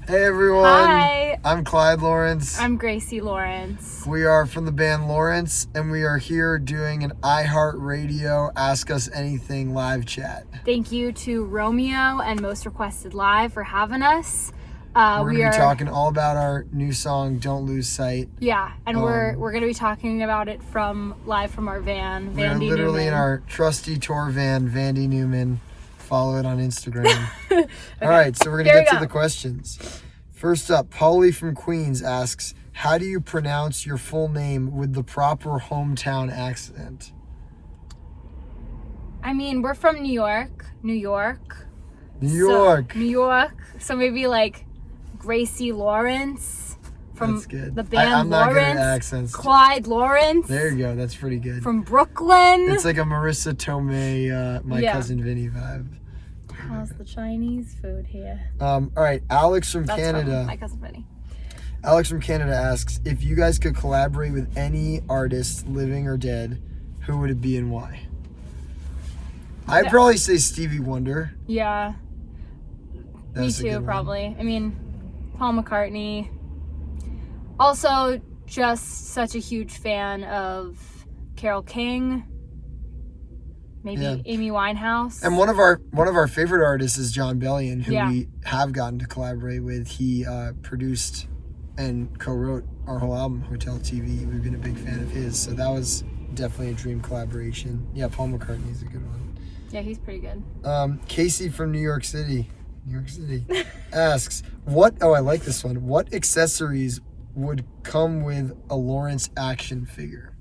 Hey everyone. Hi. I'm Clyde Lawrence. I'm Gracie Lawrence. We are from the band Lawrence, and we are here doing an iHeartRadio Ask Us Anything live chat. Thank you to Romeo and Most Requested Live for having us. We're going to be talking all about our new song, Don't Lose Sight. Yeah, and we're going to be talking about it live from our van, Vandy We're literally Newman. in our trusty tour van, Vandy Newman. Follow it on Instagram. Okay. All right, so we're going to get to the questions. First up, Paulie from Queens asks, how do you pronounce your full name with the proper hometown accent? I mean, we're from New York. New York. So maybe like Gracie Lawrence from That's good. the band I'm not Lawrence. good at accents. Clyde Lawrence. There you go. That's pretty good. From Brooklyn. It's like a Marissa Tomei, my cousin Vinny vibe. How's the Chinese food here? All right, Alex from That's Canada. From my cousin Vinny. Alex from Canada asks, if you guys could collaborate with any artist, living or dead, who would it be and why? I'd probably say Stevie Wonder. Yeah. That's Me too, probably. I mean, Paul McCartney. Also, just such a huge fan of Carole King. Maybe Amy Winehouse. And one of our favorite artists is John Bellion, who we have gotten to collaborate with. He produced and co-wrote our whole album, Hotel TV. We've been a big fan of his, so that was definitely a dream collaboration. Yeah, Paul McCartney is a good one. Yeah, he's pretty good. Casey from New York City asks, I like this one. What accessories would come with a Lawrence action figure?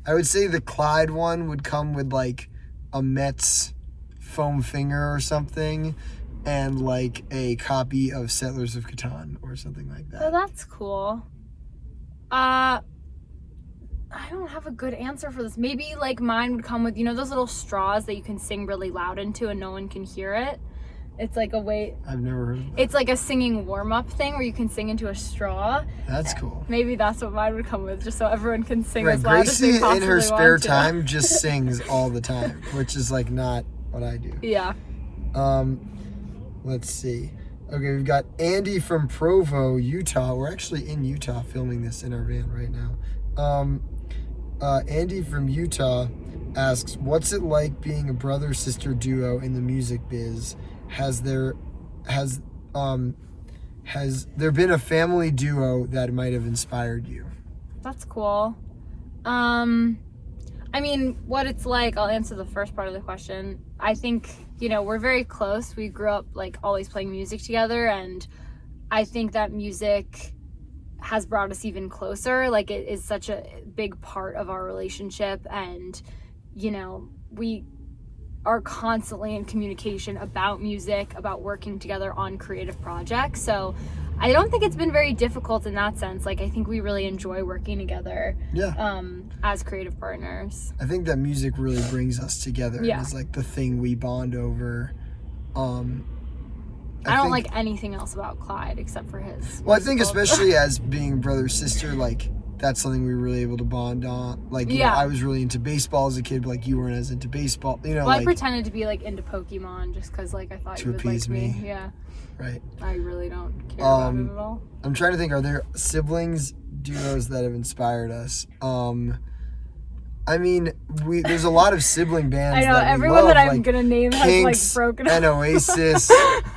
I would say the Clyde one would come with like a Mets foam finger or something, and like a copy of Settlers of Catan or something like that. Oh, that's cool. I don't have a good answer for this. Maybe like mine would come with, those little straws that you can sing really loud into and no one can hear it. It's like a way. I've never heard of that. It's like a singing warm-up thing where you can sing into a straw. That's cool. Maybe that's what mine would come with, just so everyone can sing right, as loud as they Gracie possibly in her spare want to. time just sings all the time, which is like not what I do. Yeah. Let's see. Okay, we've got Andy from Provo, Utah. We're actually in Utah filming this in our van right now. Andy from Utah asks, what's it like being a brother-sister duo in the music biz? Has there been a family duo that might have inspired you? That's cool. I mean, what it's like, I'll answer the first part of the question. I think, we're very close. We grew up like always playing music together, and I think that music has brought us even closer. Like, it is such a big part of our relationship, and we are constantly in communication about music, about working together on creative projects. So I don't think it's been very difficult in that sense. Like, I think we really enjoy working together as creative partners. I think that music really brings us together. Yeah. It's like the thing we bond over. I don't like anything else about Clyde except for his. Well, I think especially as being brother-sister, like, that's something we were really able to bond on. Like, I was really into baseball as a kid, but like you weren't as into baseball. Well, I pretended to be like into Pokemon just because like I thought you would like me. Yeah. Right. I really don't care about it at all. I'm trying to think, are there siblings duos that have inspired us? I mean, there's a lot of sibling bands. I know that everyone love, that I'm like gonna name Kinks has like broken up. And Oasis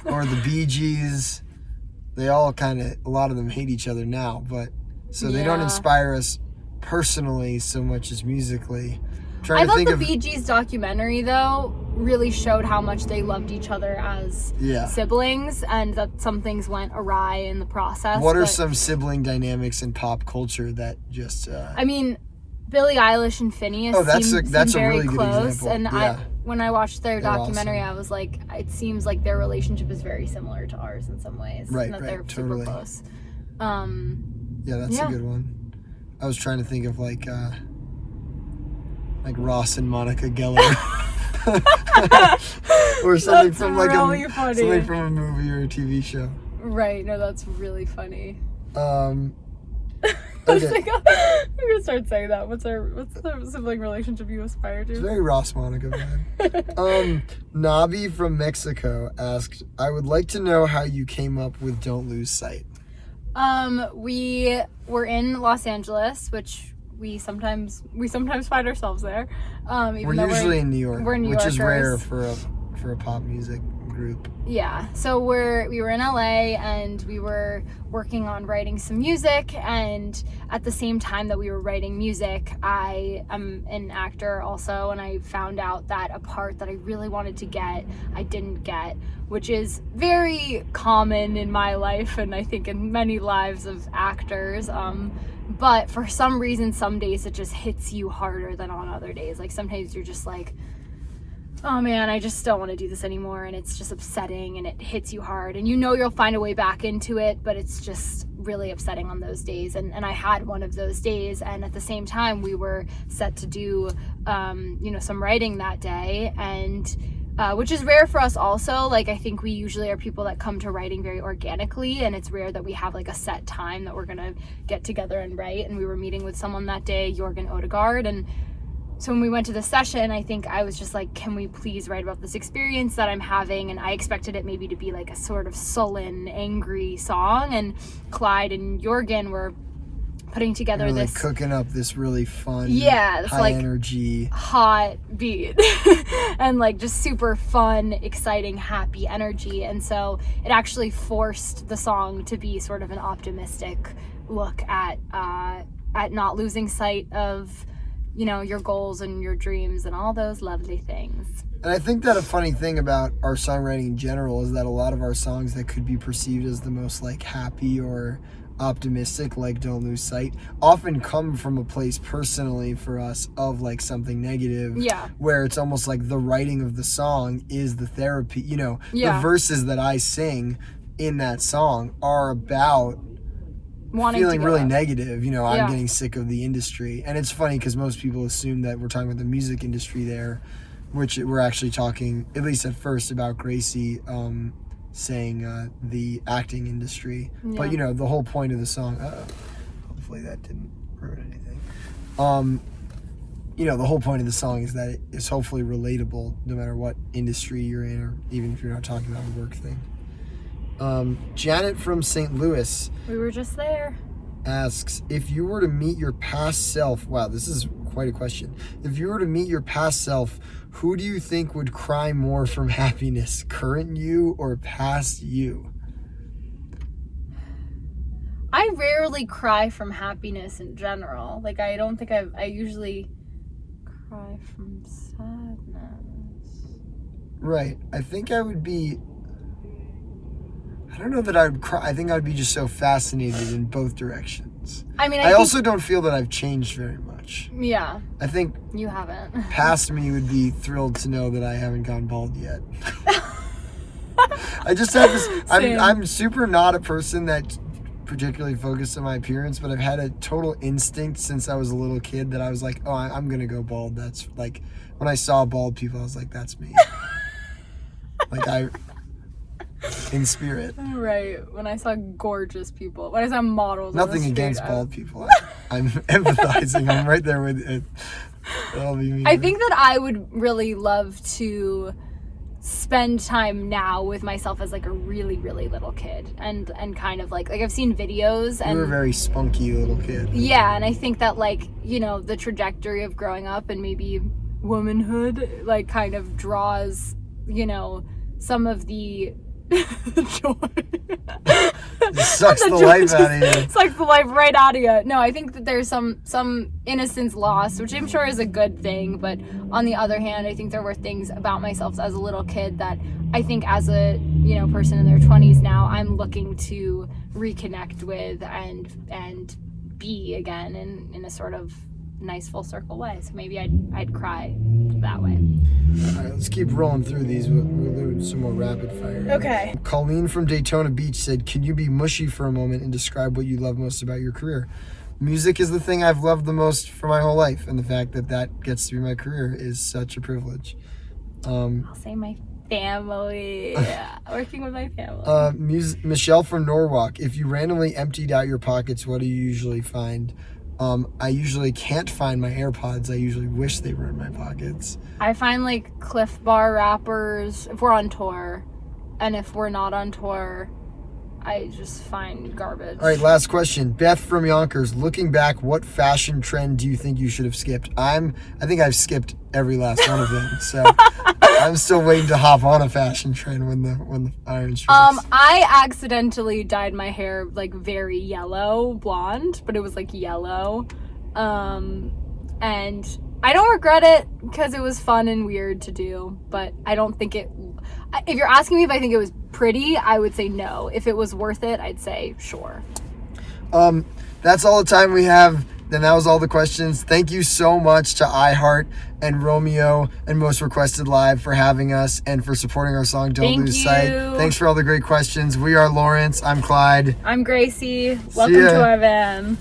or the Bee Gees. They all a lot of them hate each other now, but so they don't inspire us personally so much as musically. I thought the Bee Gees documentary though really showed how much they loved each other as siblings, and that some things went awry in the process. What are some sibling dynamics in pop culture that just? I mean, Billie Eilish and Phineas seem very really close, good example. and when I watched their documentary, awesome. I was like, it seems like their relationship is very similar to ours in some ways, and that they're super close. Yeah, that's a good one. I was trying to think of like Ross and Monica Geller, or something from like something from a movie or a TV show. Right? No, that's really funny. Okay. I'm gonna start saying that. What's the sibling relationship you aspire It's to? very Ross Monica vibe. Nabi from Mexico asked, I would like to know how you came up with Don't Lose Sight. We were in Los Angeles, which we sometimes find ourselves there. We're usually in New York, we're New which is rare Yorkers. for a pop music group. Yeah, so we were in LA and we were working on writing some music, and at the same time that we were writing music, I am an actor also, and I found out that a part that I really wanted to get, I didn't get, which is very common in my life and I think in many lives of actors. But for some reason, some days it just hits you harder than on other days. Like sometimes you're just like, oh man, I just don't want to do this anymore, and it's just upsetting and it hits you hard, and you know you'll find a way back into it, but it's just really upsetting on those days. And I had one of those days, and at the same time we were set to do some writing that day, and which is rare for us also. Like I think we usually are people that come to writing very organically, and it's rare that we have like a set time that we're gonna get together and write. And we were meeting with someone that day, Jorgen Odegaard, and so when we went to the session, I think I was just like, can we please write about this experience that I'm having? And I expected it maybe to be like a sort of sullen, angry song. And Clyde and Jorgen were putting together You're this... like cooking up this really fun, this high like energy, hot beat. And like just super fun, exciting, happy energy. And so it actually forced the song to be sort of an optimistic look at not losing sight of your goals and your dreams and all those lovely things. And I think that a funny thing about our songwriting in general is that a lot of our songs that could be perceived as the most like happy or optimistic, like Don't Lose Sight, often come from a place personally for us of like something negative. Yeah. Where it's almost like the writing of the song is the therapy. The verses that I sing in that song are about feeling really negative. I'm getting sick of the industry. And it's funny because most people assume that we're talking about the music industry there, which we're actually talking, at least at first, about Gracie saying the acting industry. Yeah. But the whole point of the song, hopefully that didn't ruin anything. The whole point of the song is that it's hopefully relatable no matter what industry you're in, or even if you're not talking about a work thing. Janet from St. Louis, we were just there, asks, if you were to meet your past self, wow, this is quite a question. If you were to meet your past self, who do you think would cry more from happiness, current you or past you? I rarely cry from happiness in general. Like I don't think I usually cry from sadness. Right. I think I would be, I don't know that I would cry. I think I would be just so fascinated in both directions. I mean, I also don't feel that I've changed very much. Yeah. I think you haven't. Past me would be thrilled to know that I haven't gone bald yet. I just have this, I'm super not a person that particularly focused on my appearance, but I've had a total instinct since I was a little kid that I was like, oh, I'm going to go bald. That's like, when I saw bald people, I was like, that's me. In spirit. Right. When I saw gorgeous people. When I saw models. Nothing against bald people. I'm empathizing. I'm right there with it. That'll be me. I think that I would really love to spend time now with myself as like a really, really little kid. And kind of like I've seen videos and... You were a very spunky little kid. Yeah, and I think that the trajectory of growing up and maybe womanhood kind of draws, some of the joy. It sucks the life out of you. Sucks the life right out of you. No, I think that there's some innocence lost, which I'm sure is a good thing. But on the other hand, I think there were things about myself as a little kid that I think as a person in their 20s now, I'm looking to reconnect with and be again in a sort of nice full circle way. So maybe I'd cry that way. All right, let's keep rolling through these. We'll do some more rapid fire. Okay. Colleen from Daytona Beach said, can you be mushy for a moment and describe what you love most about your career? Music is the thing I've loved the most for my whole life, and the fact that gets to be my career is such a privilege. I'll say my family. Working with my family. Michelle from Norwalk. If you randomly emptied out your pockets, what do you usually find? I usually can't find my AirPods. I usually wish they were in my pockets. I find like Cliff Bar wrappers if we're on tour, and if we're not on tour, I just find garbage. All right, last question. Beth from Yonkers. Looking back, what fashion trend do you think you should have skipped? I think I've skipped every last one of them. So I'm still waiting to hop on a fashion trend when the iron strikes. I accidentally dyed my hair like very yellow blonde, but it was like yellow. And I don't regret it because it was fun and weird to do, but I don't think it. If you're asking me if I think it was pretty, I would say no. If it was worth it, I'd say sure. That's all the time we have. Then that was all the questions. Thank you so much to iHeart and Romeo and Most Requested Live for having us and for supporting our song Don't Lose Sight. Thanks for all the great questions. We are Lawrence. I'm Clyde. I'm Gracie. Welcome to our van.